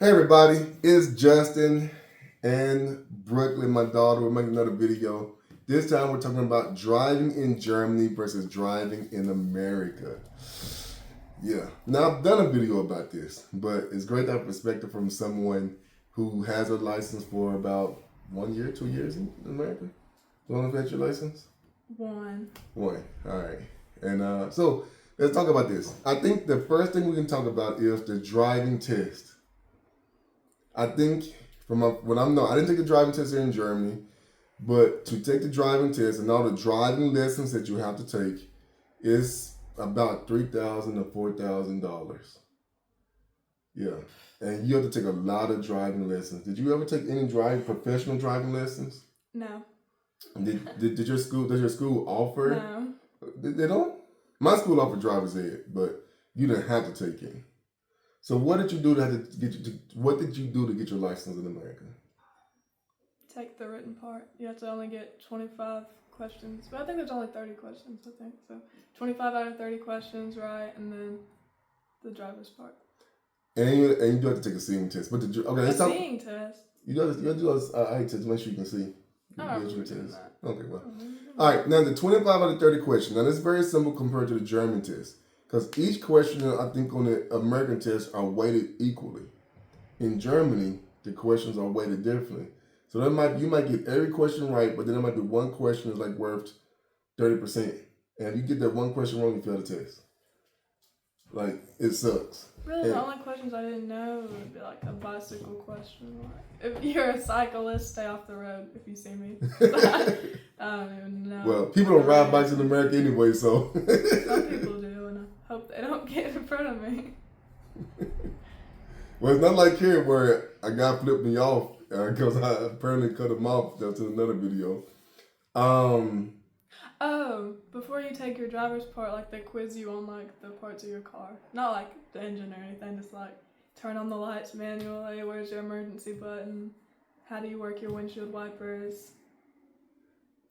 Hey everybody, it's Justin and Brooklyn, my daughter. We're making another video. This time we're talking about driving in Germany versus driving in America. Yeah, now I've done a video about this, but it's great to have perspective from someone who has a license for about 1 year, 2 years in America. How long have you had your license? One. One. All right. And so let's talk about this. I think the first thing we can talk about is the driving test. I think what I'm I didn't take the driving test here in Germany, but to take the driving test and all the driving lessons that you have to take is about $3,000 to $4,000. Yeah, and you have to take a lot of driving lessons. Did you ever take any professional driving lessons? No. Did your school does your school offer? No. They don't. My school offered driver's ed, but you didn't have to take it. So what did you do to have to get you to, what did you do to get your license in America? Take the written part. You have to only get 25 questions. But I think there's only 30 questions, I think. So 25 out of 30 questions, right? And then the driver's part. And you do have to take a seeing test. But seeing test? You got to do a eye test to make sure you can see. I don't remember that. Okay, well. All right, now the 25 out of 30 questions. Now, that's very simple compared to the German test. Because each question, I think, on the American test are weighted equally. In Germany, the questions are weighted differently. So you might get every question right, but then there might be one question that's like worth 30%. And if you get that one question wrong, you fail the test. Like, it sucks. Really, the only questions I didn't know would be like a bicycle question. Like, if you're a cyclist, stay off the road if you see me. I don't even know. Well, people don't ride bikes in America anyway, so. Some people do, and I hope they don't get in front of me. Well, it's not like here where a guy flipped me off because I apparently cut him off. That's in another video. Oh, before you take your driver's part, like they quiz you on like the parts of your car. Not like the engine or anything, just like turn on the lights manually, where's your emergency button, how do you work your windshield wipers.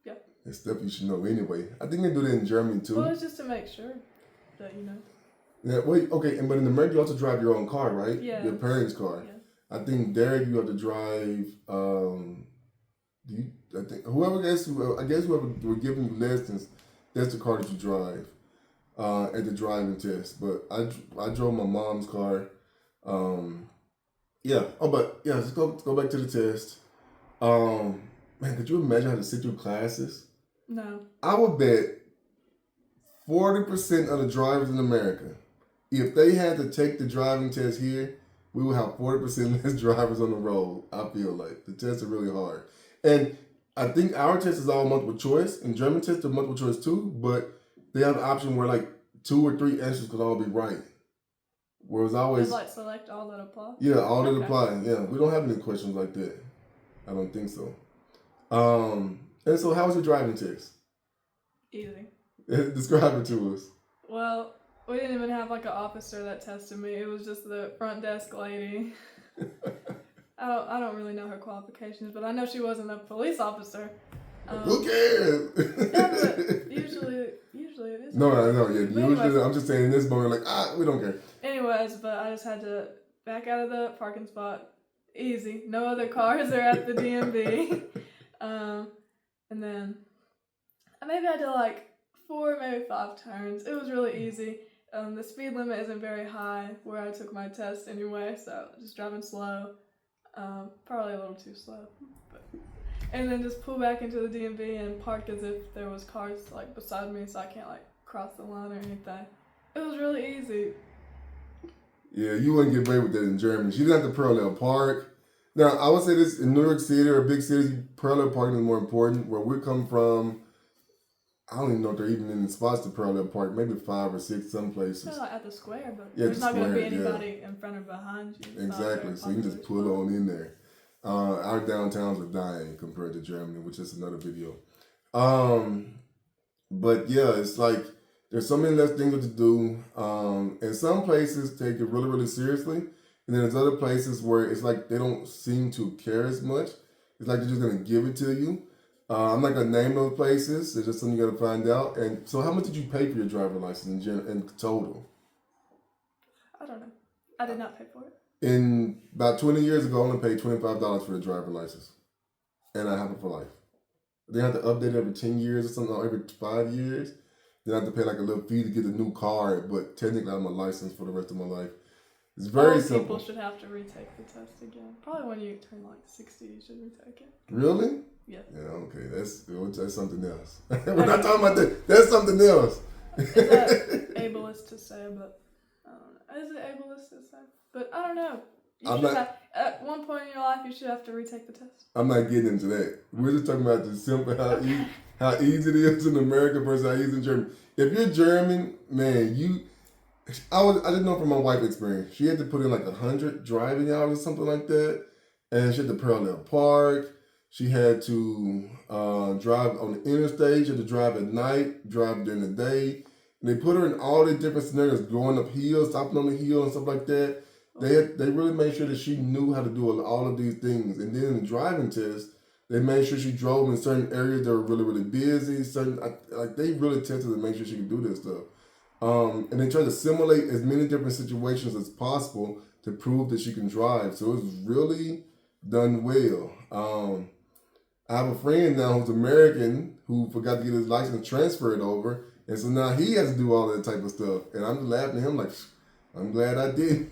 Yep. It's stuff you should know anyway. I think they do that in Germany too. Well, it's just to make sure that you know. Yeah, wait, okay, but in America you also drive your own car, right? Yeah. Your parents' car. Yeah. I think there you have to drive. I guess whoever were giving you lessons, that's the car that you drive at the driving test. But I drove my mom's car. Yeah. Oh, but yeah. Let's go back to the test. Man, could you imagine how to sit through classes? No. I would bet 40% of the drivers in America, if they had to take the driving test here, we would have 40% less drivers on the road. I feel like the tests are really hard. And I think our test is all multiple choice. In German tests, they're multiple choice too, but they have an option where like 2 or 3 answers could all be right. Whereas always like select all that apply? Yeah, all that apply. Yeah, we don't have any questions like that. I don't think so. And so how was your driving test? Easy. Describe it to us. Well, we didn't even have like an officer that tested me. It was just the front desk lady. I don't really know her qualifications, but I know she wasn't a police officer. Who cares? Yeah, but usually it is. No, yeah. Usually, I'm just saying in this moment, we don't care. Anyways, but I just had to back out of the parking spot. Easy. No other cars are at the DMV. And then maybe I did like 4, maybe 5 turns. It was really easy. The speed limit isn't very high where I took my test anyway, so just driving slow. Probably a little too slow. And then just pull back into the DMV and park as if there was cars like beside me so I can't like cross the line or anything. It was really easy. Yeah, you wouldn't get away with that in Germany. She didn't have to parallel park. Now, I would say this in New York City or big cities, parallel parking is more important. Where we come from, I don't even know if they're even in the spots to parallel park. Maybe 5 or 6 some places. It's like at the square, but yeah, there's not going to be anybody in front or behind you. Exactly, so you can just pull on in there. Our downtowns are dying compared to Germany, which is another video. But yeah, it's like there's so many less things to do. And some places take it really, really seriously. And then there's other places where it's like they don't seem to care as much. It's like they're just going to give it to you. I'm not going to name those places. It's just something you got to find out. And so how much did you pay for your driver's license in total? I don't know. I did not pay for it. In about 20 years ago, I only paid $25 for the driver license, and I have it for life. They have to update it every 10 years or something, or every 5 years. Then I have to pay like a little fee to get a new card, but technically I'm a license for the rest of my life. It's very All simple. people should have to retake the test again. Probably when you turn like 60, you should retake it. Really? Yeah. Yeah, okay. That's something else. We're not talking about that. That's something else. Is that ableist to say, but I don't know. Is it ableist to say? But I don't know. At one point in your life, you should have to retake the test. I'm not getting into that. We're just talking about the simple how easy it is in America versus how easy in Germany. If you're German, man, I didn't know from my wife's experience. She had to put in like 100 driving hours or something like that, and she had to parallel park. She had to drive on the interstate. She had to drive at night, drive during the day. And they put her in all these different scenarios, going up hills, stopping on the hill, and stuff like that. They really made sure that she knew how to do all of these things. And then in the driving test, they made sure she drove in certain areas that were really, really busy. They really tested to make sure she could do this stuff. And they tried to simulate as many different situations as possible to prove that she can drive. So it was really done well. I have a friend now who's American who forgot to get his license transferred over. And so now he has to do all that type of stuff. And I'm just laughing at him like, I'm glad I did.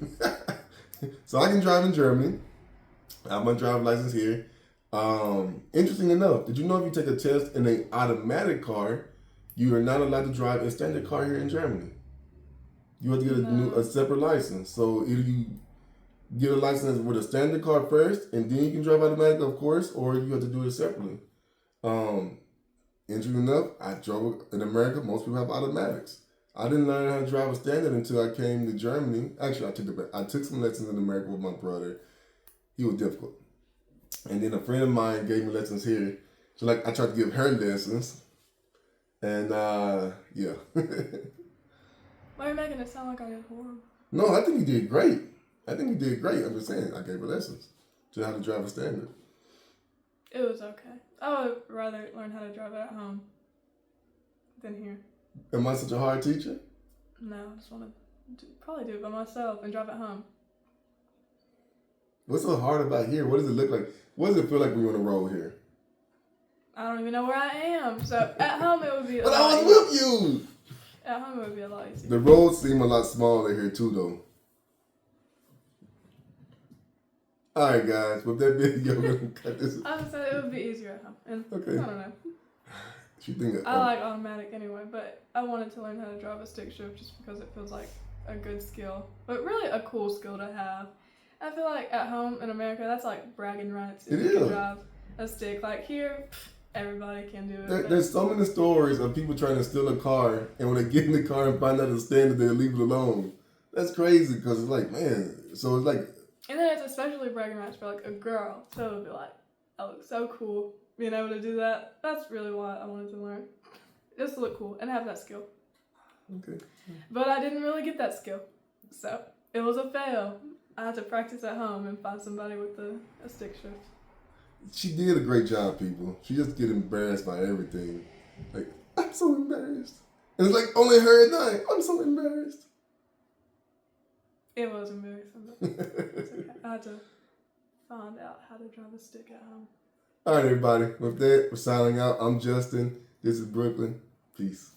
So I can drive in Germany. I have my driver's license here. Interesting enough, did you know if you take a test in an automatic car, you are not allowed to drive a standard car here in Germany? You have to get a separate license. So either you get a license with a standard car first, and then you can drive automatic, of course, or you have to do it separately. Interesting enough, I drove in America. Most people have automatics. I didn't learn how to drive a standard until I came to Germany. Actually, I took some lessons in America with my brother. He was difficult. And then a friend of mine gave me lessons here. So I tried to give her lessons. And yeah. Why are you making it sound like I did horrible? No, I think you did great. I'm just saying, I gave her lessons to how to drive a standard. It was okay. I would rather learn how to drive it at home than here. Am I such a hard teacher? No, I just want to probably do it by myself and drive it home. What's so hard about here? What does it look like? What does it feel like when you're on the road here? I don't even know where I am. So at home it would be But I was with you! At home it would be a lot easier. The roads seem a lot smaller here too, though. Alright, guys. With that video, we're going to cut this. I just said it would be easier at home. And Okay. I don't know. I like automatic anyway, but I wanted to learn how to drive a stick shift just because it feels like a good skill. But really a cool skill to have. I feel like at home in America, that's like bragging rights. If you can drive a stick. Like here, everybody can do it. There's so many stories of people trying to steal a car, and when they get in the car and find out it's standard, they leave it alone. That's crazy because it's like, man, so it's like... And then it's especially bragging rights for like a girl. So it would be like, I look so cool being able to do that. That's really why I wanted to learn. Just to look cool and have that skill. Okay. But I didn't really get that skill. So it was a fail. I had to practice at home and find somebody with a stick shift. She did a great job, people. She just get embarrassed by everything. Like, I'm so embarrassed. And it's like, only her at night. I'm so embarrassed. It was embarrassing, but it's okay. I had to find out how to drive a stick at home. All right, everybody. With that, we're signing out. I'm Justin. This is Brooklyn. Peace.